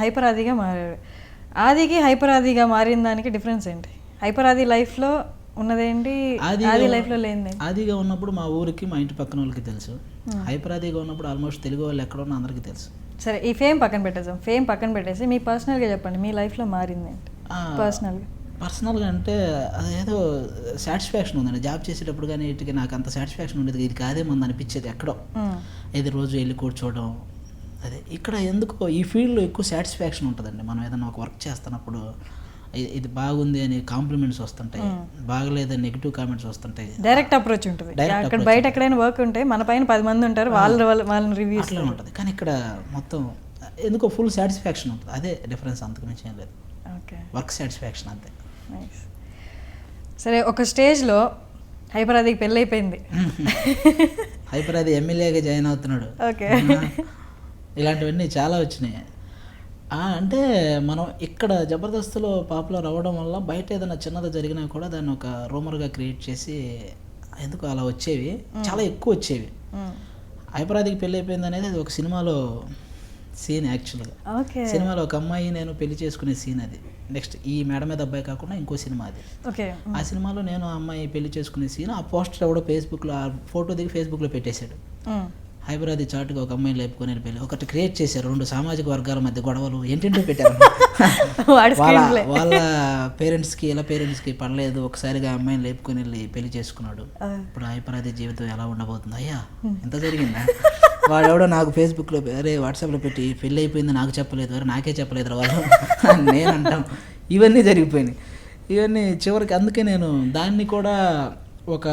Hyper ఆదిగా మారాడు. ఆదికి hyper ఆదిగా మారిన దానికి డిఫరెన్స్ ఏంటి? హైపర్ ఆది లైఫ్లో ఉన్నదేంటి, ఆది లైఫ్లో లేనిది? ఆదిగా ఉన్నప్పుడు మా ఊరికి మా ఇంటి పక్కన వాళ్ళకి తెలుసు. హైపర్ ఆదిగా ఉన్నప్పుడు ఆల్మోస్ట్ తెలుగు వాళ్ళు ఎక్కడ ఉన్నా అందరికీ తెలుసు. సరే, ఈ ఫేమ్ పక్కన పెట్టేసాం. ఫేమ్ పక్కన పెట్టేసి మీ పర్సనల్గా చెప్పండి, మీ లైఫ్లో మారింది ఏంటి పర్సనల్గా అంటే అదేదో సాటిస్ఫాక్షన్ ఉందండి. జాబ్ చేసేటప్పుడు కానీ ఇటుకి నాకు అంత సాటిస్ఫాక్షన్ ఉండేది. ఇది కాదే మంది అనిపించేది ఎక్కడో, ఏది రోజు వెళ్ళి కూర్చోవడం. అదే ఇక్కడ ఎందుకో ఈ ఫీల్డ్లో ఎక్కువ సాటిస్ఫాక్షన్ ఉంటుందండి. మనం ఏదైనా ఒక వర్క్ చేస్తున్నప్పుడు ఇది బాగుంది అని కాంప్లిమెంట్స్ వస్తుంటాయి, బాగలేదని నెగిటివ్ కామెంట్స్ వస్తుంటాయి. డైరెక్ట్ అప్రోచ్ ఉంటుంది. అక్కడ బయట ఎక్కడైనా వర్క్ ఉంటే మన పైన 10 మంది ఉంటారు, వాళ్ళని రివ్యూ అట్లా ఉంటుంది. కానీ ఇక్కడ మొత్తం ఎందుకో ఫుల్ సాటిస్ఫాక్షన్ ఉంటుంది. అదే డిఫరెన్స్, అంతకు మించి ఏం లేదు. వర్క్ సాటిస్ఫాక్షన్ అంతే. సరే, ఒక స్టేజ్లో హైపర్ ఆదికి పెళ్ళి అయిపోయింది. హైపర్ ఆది ఎమ్మెల్యేగా జాయిన్ అవుతున్నాడు. ఓకే, ఇలాంటివన్నీ చాలా వచ్చినాయి. అంటే మనం ఇక్కడ జబర్దస్త్లో పాపులర్ అవ్వడం వల్ల బయట ఏదైనా చిన్నది జరిగినా కూడా దాన్ని ఒక రూమర్గా క్రియేట్ చేసి ఎందుకు అలా వచ్చేవి, చాలా ఎక్కువ వచ్చేవి. హైపర్ ఆదికి పెళ్ళి అయిపోయింది అనేది అది ఒక సినిమాలో సీన్. యాక్చువల్గా సినిమాలో ఒక అమ్మాయి నేను పెళ్లి చేసుకునే సీన్ అది. నెక్స్ట్ ఈ మేడ మీద అబ్బాయి కాకుండా ఇంకో సినిమా అది. ఆ సినిమాలో నేను ఆ అమ్మాయి పెళ్లి చేసుకునే సీన్, ఆ పోస్టర్ ఎవడో ఫేస్బుక్లో ఆ ఫోటో దిగి ఫేస్బుక్లో పెట్టేశాడు. హైపర్ ఆది చాటుగా ఒక అమ్మాయిని లేపుకొని వెళ్ళి ఒకటి క్రియేట్ చేశారు. 2 సామాజిక వర్గాల మధ్య గొడవలు ఏంటంటో పెట్టారు. వాళ్ళ పేరెంట్స్కి ఇలా పేరెంట్స్కి పడలేదు, ఒకసారిగా అమ్మాయిని లేపుకొని వెళ్ళి పెళ్లి చేసుకున్నాడు. ఇప్పుడు హైపర్ ఆది జీవితం ఎలా ఉండబోతుంది? అయ్యా ఎంత జరిగిందా? వాడెవడో నాకు ఫేస్బుక్లో అరే వాట్సాప్లో పెట్టి పెళ్ళి అయిపోయింది నాకు చెప్పలేదు, అరే నాకే చెప్పలేదు వాళ్ళు నేను అంటాం. ఇవన్నీ జరిగిపోయినాయి. ఇవన్నీ చివరికి అందుకే నేను దాన్ని కూడా ఒక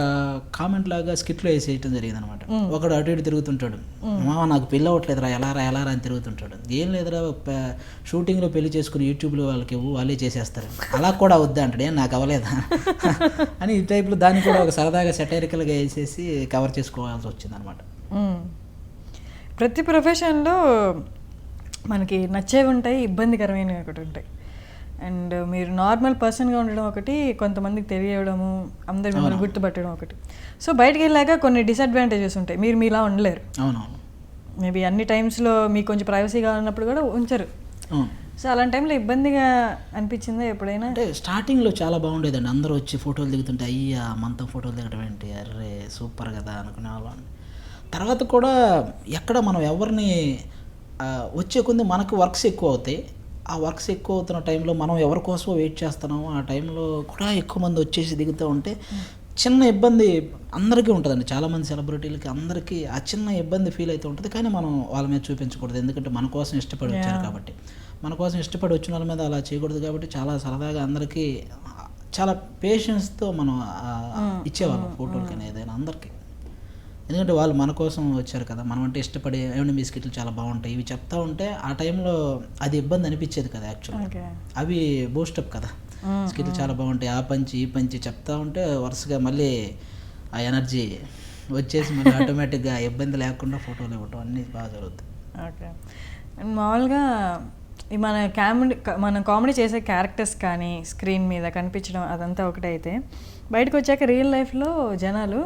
కామెంట్ లాగా స్కిట్లో వేసేయటం జరిగింది అనమాట. ఒకడు అటు ఇటు తిరుగుతుంటాడు, మామ నాకు పెళ్ళి అవ్వట్లేదురా, ఎలా అని తిరుగుతుంటాడు. ఏం లేదురా, షూటింగ్లో పెళ్లి చేసుకుని యూట్యూబ్లో వాళ్ళకి వాళ్ళే చేసేస్తారు, అలా కూడా వద్దా అంటాడు. ఏం నాకు అవ్వలేదా అని ఈ టైప్లో దాన్ని కూడా ఒక సరదాగా సెటైరికల్గా వేసేసి కవర్ చేసుకోవాల్సి వచ్చింది అనమాట. ప్రతి ప్రొఫెషన్లో మనకి నచ్చేవి ఉంటాయి, ఇబ్బందికరమైనవి ఒకటి ఉంటాయి. అండ్ మీరు నార్మల్ పర్సన్గా ఉండడం ఒకటి, కొంతమందికి తెలియడము, అందరు మిమ్మల్ని గుర్తుపట్టడం ఒకటి. సో బయటకు వెళ్ళాక కొన్ని డిసడ్వాంటేజెస్ ఉంటాయి. మీరు మీలా ఉండలేరు. అవునవును. మేబీ అన్ని టైమ్స్లో మీకు కొంచెం ప్రైవసీగా ఉన్నప్పుడు కూడా ఉంచరు. సో అలాంటి టైంలో ఇబ్బందిగా అనిపించిందా ఎప్పుడైనా? అంటే స్టార్టింగ్లో చాలా బాగుండేదండి. అందరూ వచ్చి ఫోటోలు దిగుతుంటే అయ్యా మనతో ఫోటోలు దిగడం ఏంటి, అర్రే సూపర్ కదా అనుకునే వాళ్ళం. తర్వాత కూడా ఎక్కడ మనం ఎవరిని వచ్చే కొద్ది మనకు వర్క్స్ ఎక్కువ అవుతాయి. ఆ వర్క్స్ ఎక్కువ అవుతున్న టైంలో మనం ఎవరి కోసమో వెయిట్ చేస్తున్నామో ఆ టైంలో కూడా ఎక్కువ మంది వచ్చేసి దిగుతూ ఉంటే చిన్న ఇబ్బంది అందరికీ ఉంటుందండి. చాలామంది సెలబ్రిటీలకి అందరికీ ఆ చిన్న ఇబ్బంది ఫీల్ అవుతూ ఉంటుంది. కానీ మనం వాళ్ళ మీద చూపించకూడదు, ఎందుకంటే మన కోసం ఇష్టపడి వచ్చారు కాబట్టి. మన కోసం ఇష్టపడి వచ్చిన వాళ్ళ మీద అలా చేయకూడదు కాబట్టి చాలా సరదాగా అందరికీ చాలా పేషెన్స్తో మనం ఇచ్చేవాళ్ళం ఫోటోలు కానీ ఏదైనా అందరికీ. ఎందుకంటే వాళ్ళు మన కోసం వచ్చారు కదా, మనం అంటే ఇష్టపడి ఏమంటే మీ స్కిట్లు చాలా బాగుంటాయి ఇవి చెప్తా ఉంటే ఆ టైంలో అది ఇబ్బంది అనిపించేది కదా. యాక్చువల్గా అవి బూస్టప్ కదా, స్కిట్లు చాలా బాగుంటాయి, ఆ పంచి ఈ పంచి చెప్తా ఉంటే వరుసగా మళ్ళీ ఆ ఎనర్జీ వచ్చేసి మళ్ళీ ఆటోమేటిక్గా ఇబ్బంది లేకుండా ఫోటోలు ఇవ్వటం అన్నీ బాగా జరుగుతాయి. ఓకే. మామూలుగా మన కామెడీ చేసే క్యారెక్టర్స్ కానీ స్క్రీన్ మీద కనిపించడం అదంతా ఒకటైతే, బయటకు వచ్చాక రియల్ లైఫ్లో జనాలు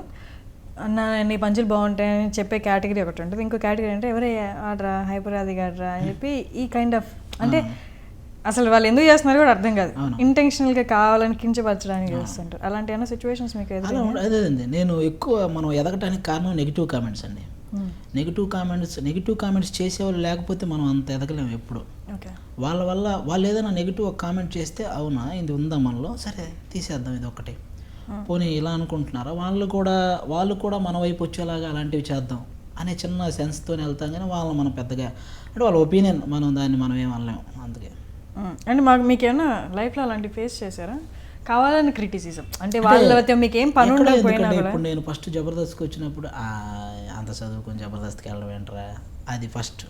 నీ పంచులు బాగుంటాయని చెప్పే కేటగిరీ ఒకటి ఉంటుంది. ఇంకో కేటగిరీ అంటే ఎవరే ఆడరా హైపర్ ఆది గాడరా అని చెప్పి ఈ కైండ్ ఆఫ్, అంటే అసలు వాళ్ళు ఎందుకు చేస్తున్నారు కూడా అర్థం కాదు, ఇంటెన్షనల్గా కావాలని కించపరచడానికి చేస్తుంటారు. అలాంటి ఏమైనా సిచ్యువేషన్స్ మీకు అదేండి. నేను ఎక్కువ మనం ఎదగటానికి కారణం నెగిటివ్ కామెంట్స్ అండి. నెగిటివ్ కామెంట్స్ చేసేవాళ్ళు లేకపోతే మనం అంత ఎదగలేము ఎప్పుడు. వాళ్ళ వల్ల వాళ్ళు ఏదైనా నెగిటివ్ కామెంట్ చేస్తే అవునా ఇది ఉందా మనలో, సరే తీసేద్దాం ఇది ఒకటి, పోనీ ఇలా అనుకుంటున్నారా, వాళ్ళు కూడా మన వైపు వచ్చేలాగా అలాంటివి చేద్దాం అనే చిన్న సెన్స్తోనే వెళ్తాం. కానీ వాళ్ళు మనం పెద్దగా అంటే వాళ్ళ ఒపీనియన్ మనం ఏం అనలేము. అందుకే అంటే మీకు ఏమైనా లైఫ్లో అలాంటి ఫేస్ చేశారా, కావాలని క్రిటిసిజం అంటే వాళ్ళతో మీకు ఏం పని ఉండకపోయినా? ఇప్పుడు నేను ఫస్ట్ జబర్దస్త్కి వచ్చినప్పుడు అంత చదువుకొని జబర్దస్త్కి వెళ్ళడం ఏంట్రా అది ఫస్ట్.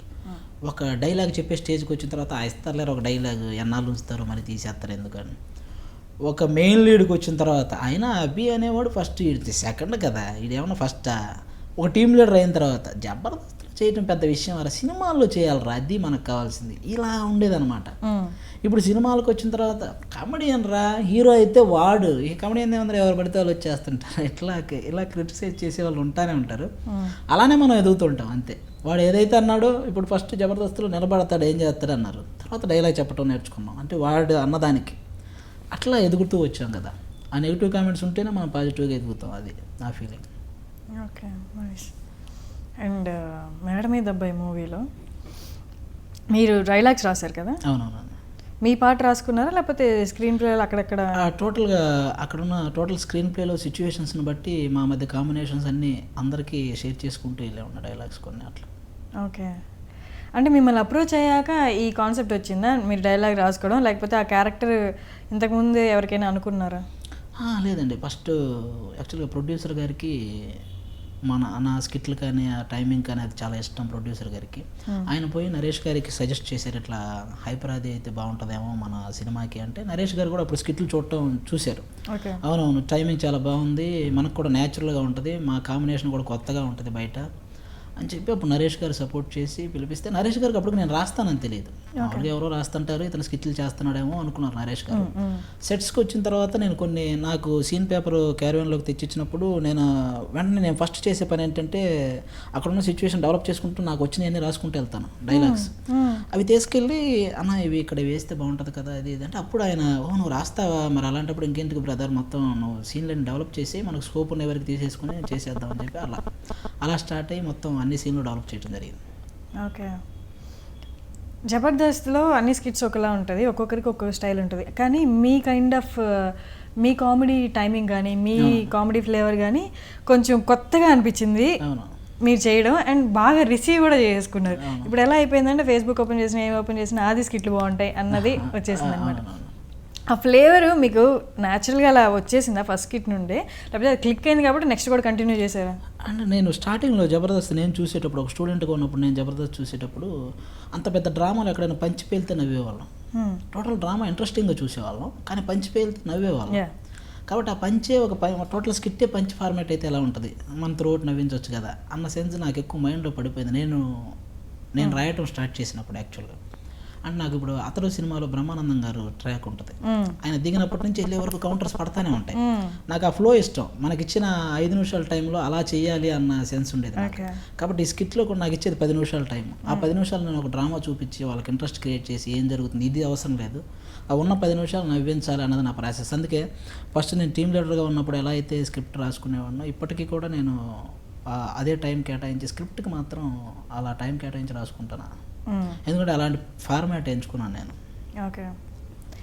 ఒక డైలాగ్ చెప్పే స్టేజ్కి వచ్చిన తర్వాత ఇస్తారులేరు ఒక డైలాగ్, ఎన్నాళ్ళు ఉంచుతారో మరి తీసేస్తారు ఎందుకని. ఒక మెయిన్ లీడ్కి వచ్చిన తర్వాత ఆయన అభి అనేవాడు ఫస్ట్, ఇది సెకండ్ కదా, ఇదేమన్నా ఫస్టా. ఒక టీమ్ లీడర్ అయిన తర్వాత జబర్దస్త్ చేయటం పెద్ద విషయం రా, సినిమాల్లో చేయాలరా, అది మనకు కావాల్సింది, ఇలా ఉండేదన్నమాట. ఇప్పుడు సినిమాలకు వచ్చిన తర్వాత కమెడియన్ రా, హీరో అయితే వాడు, ఈ కమెడియన్ ఏమన్నా ఎవరు పడితే వాళ్ళు వచ్చేస్తుంటారు, ఇలా క్రిటిసైజ్ చేసే వాళ్ళు ఉంటానే ఉంటారు. అలానే మనం ఎదుగుతుంటాం అంతే. వాడు ఏదైతే అన్నాడో ఇప్పుడు ఫస్ట్ జబర్దస్త్లో నిలబడతాడు ఏం చేస్తాడు అన్నారు, తర్వాత డైలాగ్ చెప్పడం నేర్చుకున్నాం. అంటే వాడు అన్నదానికి అట్లా ఎదుగుతూ వచ్చాం కదా. ఆ నెగిటివ్ కామెంట్స్ ఉంటేనే మనం పాజిటివ్గా ఎదుగుతాం, అది నా ఫీలింగ్. Okay, nice. అండ్ మేడ మీద అబ్బాయి మూవీలో మీరు డైలాగ్స్ రాశారు కదా, అవునవును. మీ పాట రాసుకున్నారా లేకపోతే స్క్రీన్ ప్లేలో అక్కడక్కడ? టోటల్గా అక్కడున్న టోటల్ స్క్రీన్ ప్లేలో సిచ్యువేషన్స్ని బట్టి మా మధ్య కాంబినేషన్స్ అన్నీ అందరికీ షేర్ చేసుకుంటూ వెళ్ళే ఉన్న డైలాగ్స్ కొన్ని అట్లా. ఓకే, అంటే మిమ్మల్ని అప్రోచ్ అయ్యాక ఈ కాన్సెప్ట్ వచ్చిందా మీరు డైలాగ్ రాసుకోవడం, లేకపోతే ఆ క్యారెక్టర్ ఇంతకుముందే ఎవరికైనా అనుకున్నారా? లేదండి, ఫస్ట్ యాక్చువల్గా ప్రొడ్యూసర్ గారికి నా స్కిట్లు కానీ ఆ టైమింగ్ కానీ అది చాలా ఇష్టం ప్రొడ్యూసర్ గారికి. ఆయన పోయి నరేష్ గారికి సజెస్ట్ చేశారు, ఇట్లా హైపర్ అది అయితే బాగుంటుందేమో మన సినిమాకి అంటే. నరేష్ గారు కూడా అప్పుడు స్కిట్లు చూశారు. అవునవును, టైమింగ్ చాలా బాగుంది, మనకు కూడా న్యాచురల్గా ఉంటుంది, మా కాంబినేషన్ కూడా కొత్తగా ఉంటుంది బయట అని చెప్పి అప్పుడు నరేష్ గారు సపోర్ట్ చేసి పిలిపిస్తే, నరేష్ గారికి అప్పుడు నేను రాస్తానని తెలియదు, మామూలుగా ఎవరో రాస్తుంటారు ఇతను స్కిట్లు చేస్తున్నాడేమో అనుకున్నారు నరేష్ గారు. సెట్స్కి వచ్చిన తర్వాత నేను కొన్ని నాకు సీన్ పేపర్ క్యారియన్లోకి తెచ్చిచ్చినప్పుడు నేను వెంటనే నేను ఫస్ట్ చేసే పని ఏంటంటే అక్కడున్న సిచ్యువేషన్ డెవలప్ చేసుకుంటూ నాకు వచ్చినవన్నీ రాసుకుంటూ వెళ్తాను డైలాగ్స్. అవి తీసుకెళ్ళి అన్న ఇవి ఇక్కడ వేస్తే బాగుంటుంది కదా అది ఇది అంటే, అప్పుడు ఆయన నువ్వు రాస్తావా, మరి అలాంటప్పుడు ఇంకెందుకు బ్రదర్, మొత్తం నువ్వు సీన్లని డెవలప్ చేసి మనకు స్కోప్ ఉన్న ఎవరికి తీసేసుకుని చేసేద్దాం అని చెప్పి అలా స్టార్ట్ అయ్యి మొత్తం అన్ని సీన్లు డెవలప్ చేయడం జరిగింది. ఓకే, జబర్దస్త్లో అన్ని స్కిట్స్ ఒకలా ఉంటుంది, ఒక్కొక్కరికి ఒక్కొక్క స్టైల్ ఉంటుంది, కానీ మీ కైండ్ ఆఫ్ మీ కామెడీ టైమింగ్ కానీ మీ కామెడీ ఫ్లేవర్ కానీ కొంచెం కొత్తగా అనిపించింది మీరు చేయడం, అండ్ బాగా రిసీవ్ కూడా చేసుకున్నారు. ఇప్పుడు ఎలా అయిపోయిందంటే ఫేస్బుక్ ఓపెన్ చేసినా ఏం ఓపెన్ చేసినా ఆది స్కిట్లు బాగుంటాయి అన్నది వచ్చేసింది అనమాట. ఆ ఫ్లేవర్ మీకు న్యాచురల్గా అలా వచ్చేసిందా ఫస్ట్ స్కిట్ నుండే, లేకపోతే అది క్లిక్ అయింది కాబట్టి నెక్స్ట్ కూడా కంటిన్యూ చేశారా? అంటే నేను స్టార్టింగ్లో జబర్దస్త్ నేను చూసేటప్పుడు, ఒక స్టూడెంట్గా ఉన్నప్పుడు నేను జబర్దస్త్ చూసేటప్పుడు అంత పెద్ద డ్రామాలు ఎక్కడైనా పంచి పేలితే నవ్వేవాళ్ళం. టోటల్ డ్రామా ఇంట్రెస్టింగ్గా చూసేవాళ్ళం, కానీ పంచి పేలితే నవ్వేవాళ్ళం. కాబట్టి ఆ పంచే టోటల్ స్కిట్టే పంచ్ ఫార్మాట్ అయితే ఎలా ఉంటుంది, మన త్రోట్ నవ్వించవచ్చు కదా అన్న సెన్స్ నాకు ఎక్కువ మైండ్లో పడిపోయింది నేను రాయటం స్టార్ట్ చేసినప్పుడు. యాక్చువల్గా అంటే నాకు ఇప్పుడు అతడు సినిమాలో బ్రహ్మానందం గారు ట్రాక్ ఉంటుంది, ఆయన దిగినప్పటి నుంచి వెళ్ళే వరకు కౌంటర్స్ పడతానే ఉంటాయి. నాకు ఆ ఫ్లో ఇష్టం, మనకి ఇచ్చిన 5 నిమిషాల టైంలో అలా చేయాలి అన్న సెన్స్ ఉండేది. కాబట్టి ఈ స్కిట్లో కూడా నాకు ఇచ్చేది 10 నిమిషాల టైం. ఆ 10 నిమిషాలు నేను ఒక డ్రామా చూపించి వాళ్ళకి ఇంట్రెస్ట్ క్రియేట్ చేసి ఏం జరుగుతుంది ఇది అవసరం లేదు, ఆ ఉన్న 10 నిమిషాలు నవ్వించాలి అన్నది నా ప్రాసెస్. అందుకే ఫస్ట్ నేను టీమ్ లీడర్గా ఉన్నప్పుడు ఎలా అయితే స్క్రిప్ట్ రాసుకునేవాడినో ఇప్పటికీ కూడా నేను అదే టైం కేటాయించి స్క్రిప్ట్కి మాత్రం అలా టైం కేటాయించి రాసుకుంటాను, ఎందుకంటే అలాంటి ఫార్మాట్ ఎంచుకున్నాను నేను. ఓకే.